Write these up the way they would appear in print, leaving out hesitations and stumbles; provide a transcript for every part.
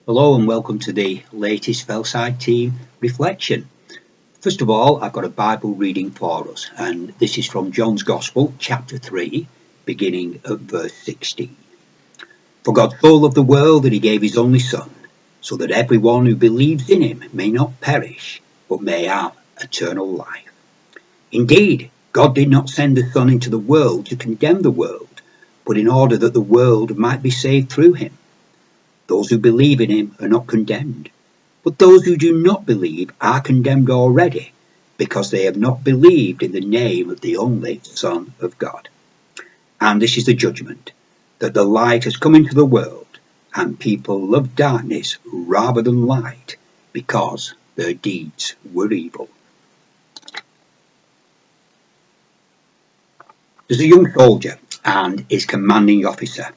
Hello and welcome to the latest Fellside team reflection. First of all, I've got a Bible reading for us, and this is from John's Gospel, chapter 3, beginning at verse 16. For God so loved the world that he gave his only Son, so that everyone who believes in him may not perish, but may have eternal life. Indeed, God did not send the Son into the world to condemn the world, but in order that the world might be saved through him. Those who believe in him are not condemned, but those who do not believe are condemned already, because they have not believed in the name of the only Son of God. And this is the judgment, that the light has come into the world, and people love darkness rather than light, because their deeds were evil. There's a young soldier and his commanding officer,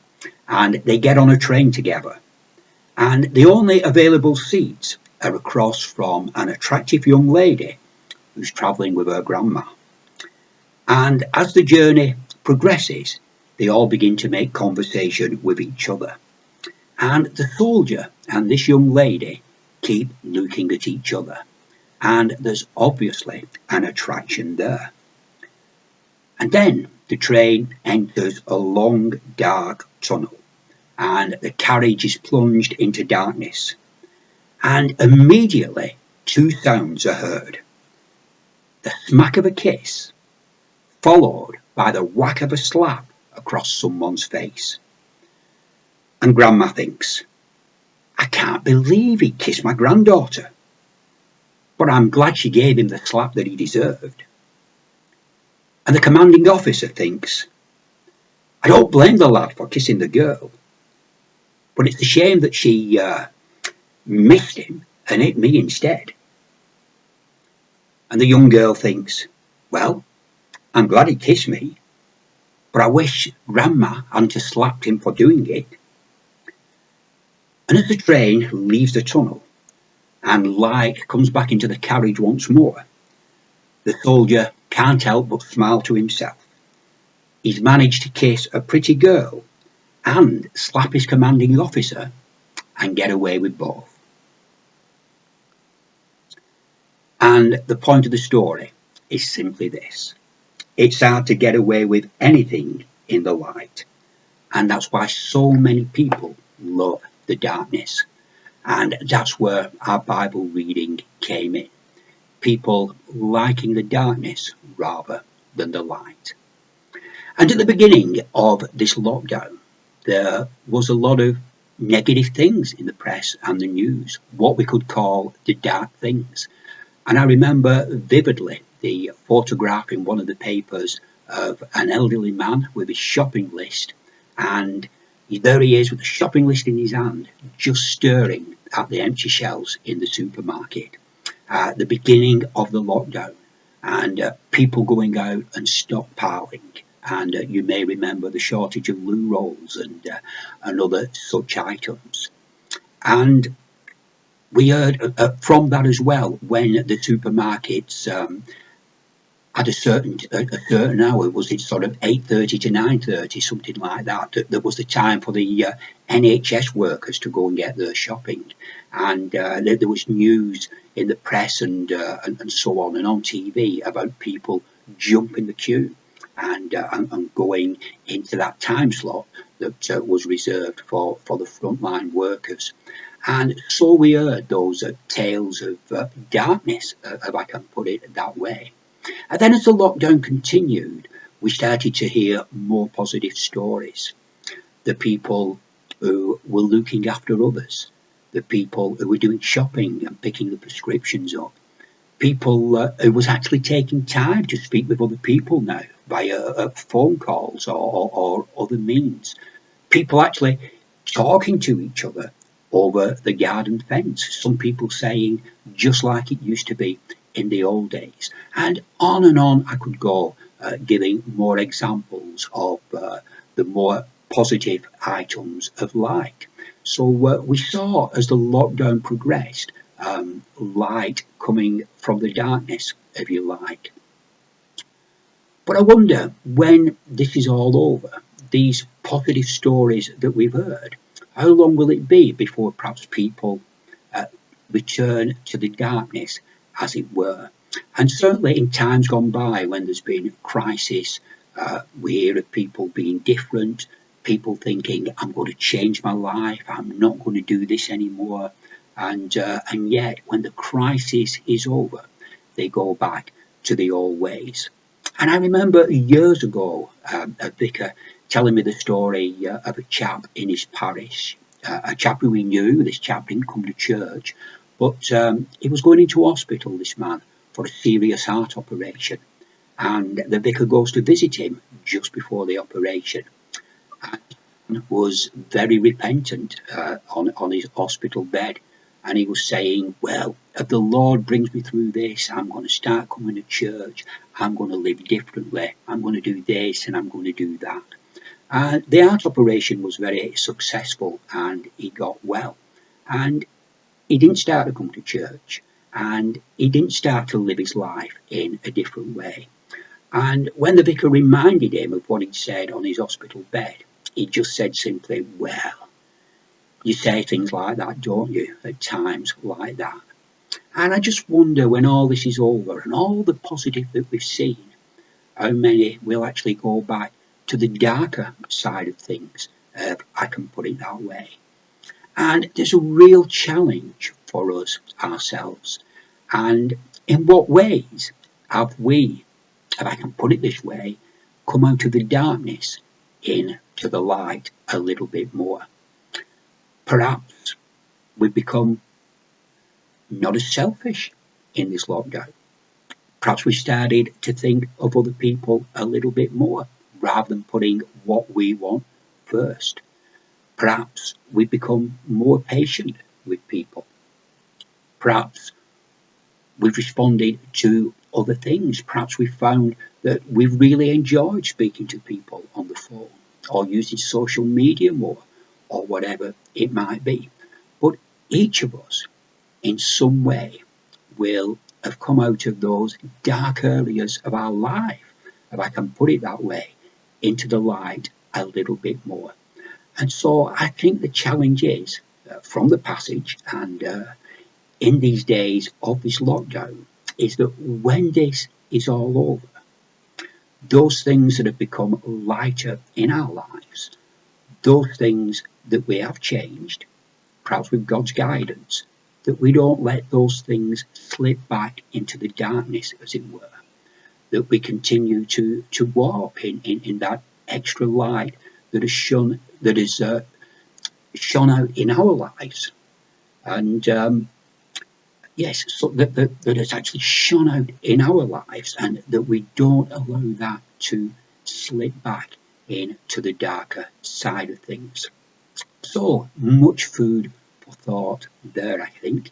and they get on a train together. And the only available seats are across from an attractive young lady who's travelling with her grandma. And as the journey progresses, they all begin to make conversation with each other. And the soldier and this young lady keep looking at each other. And there's obviously an attraction there. And then the train enters a long, dark tunnel, and the carriage is plunged into darkness. And immediately two sounds are heard. The smack of a kiss, followed by the whack of a slap across someone's face. And Grandma thinks, I can't believe he kissed my granddaughter, but I'm glad she gave him the slap that he deserved. And the commanding officer thinks, I don't blame the lad for kissing the girl, but it's a shame that she missed him and hit me instead. And the young girl thinks, well, I'm glad he kissed me, but I wish Grandma hadn't slapped him for doing it. And as the train leaves the tunnel and light comes back into the carriage once more, the soldier can't help but smile to himself. He's managed to kiss a pretty girl and slap his commanding officer and get away with both. And the point of the story is simply this. It's hard to get away with anything in the light. And that's why so many people love the darkness. And that's where our Bible reading came in. People liking the darkness rather than the light. And at the beginning of this lockdown, there was a lot of negative things in the press and the news, what we could call the dark things. And I remember vividly the photograph in one of the papers of an elderly man with his shopping list, and there he is with a shopping list in his hand, just staring at the empty shelves in the supermarket. The beginning of the lockdown, and people going out and stockpiling. And you may remember the shortage of loo rolls and other such items. And we heard from that as well when the supermarkets at a certain hour, was it sort of 8:30 to 9:30, something like that, that was the time for the NHS workers to go and get their shopping. And there was news in the press and so on TV about people jumping the queue and going into that time slot that was reserved for the frontline workers. And so we heard those tales of darkness, if I can put it that way. And then as the lockdown continued, we started to hear more positive stories. The people who were looking after others, the people who were doing shopping and picking the prescriptions up, people who was actually taking time to speak with other people now via phone calls or other means. People actually talking to each other over the garden fence. Some people saying, just like it used to be in the old days. And on I could go, giving more examples of the more positive items of light. So we saw as the lockdown progressed, light coming from the darkness, if you like. But I wonder, when this is all over, these positive stories that we've heard, How long will it be before perhaps people uh, return to the darkness, as it were? And certainly in times gone by when there's been crisis, we hear of people being different, people thinking, I'm going to change my life, I'm not going to do this anymore. And yet, when the crisis is over, they go back to the old ways. And I remember years ago a vicar telling me the story of a chap in his parish, a chap who he knew. This chap didn't come to church, but he was going into hospital, this man, for a serious heart operation. And the vicar goes to visit him just before the operation and was very repentant on his hospital bed. And he was saying, well, if the Lord brings me through this, I'm going to start coming to church. I'm going to live differently. I'm going to do this and I'm going to do that. The heart operation was very successful and he got well. And he didn't start to come to church and he didn't start to live his life in a different way. And when the vicar reminded him of what he'd said on his hospital bed, he just said simply, well, you say things like that, don't you, at times like that. And I just wonder, when all this is over and all the positive that we've seen, how many will actually go back to the darker side of things, if I can put it that way. And there's a real challenge for us ourselves. And in what ways have we, if I can put it this way, come out of the darkness into the light a little bit more? Perhaps we've become not as selfish in this lockdown. Perhaps we started to think of other people a little bit more rather than putting what we want first. Perhaps we've become more patient with people. Perhaps we've responded to other things. Perhaps we've found that we've really enjoyed speaking to people on the phone or using social media more or whatever it might be. But each of us, in some way, will have come out of those dark areas of our life, if I can put it that way, into the light a little bit more. And so I think the challenge is, from the passage and in these days of this lockdown, is that when this is all over, those things that have become lighter in our lives, those things that we have changed, perhaps with God's guidance, that we don't let those things slip back into the darkness, as it were, that we continue to walk in that extra light that is shone out in our lives. And yes, so that has actually shone out in our lives, and that we don't allow that to slip back into the darker side of things. So much food for thought there, I think,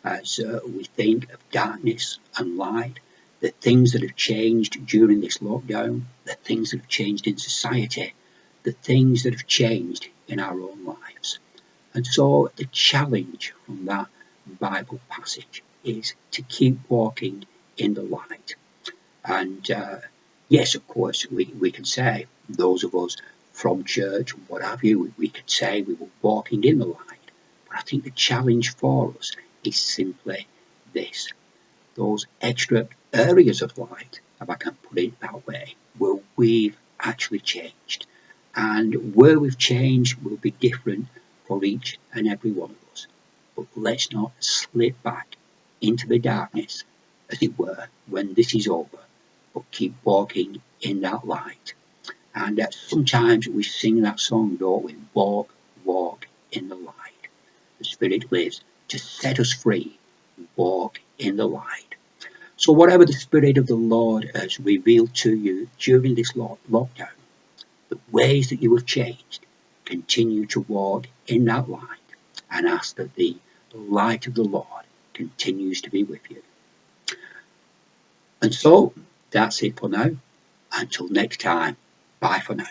as we think of darkness and light, the things that have changed during this lockdown, the things that have changed in society, the things that have changed in our own lives. And so the challenge from that Bible passage is to keep walking in the light. And yes, of course, we can say, those of us from church, what have you, we could say we were walking in the light. But I think the challenge for us is simply this: those extra areas of light, if I can put it that way, where we've actually changed. And where we've changed will be different for each and every one of us. But let's not slip back into the darkness, as it were, when this is over, but keep walking in that light. And sometimes we sing that song, don't we? Walk, walk in the light. The Spirit lives to set us free. Walk in the light. So whatever the Spirit of the Lord has revealed to you during this lockdown, the ways that you have changed, continue to walk in that light and ask that the light of the Lord continues to be with you. And so that's it for now. Until next time, bye for now.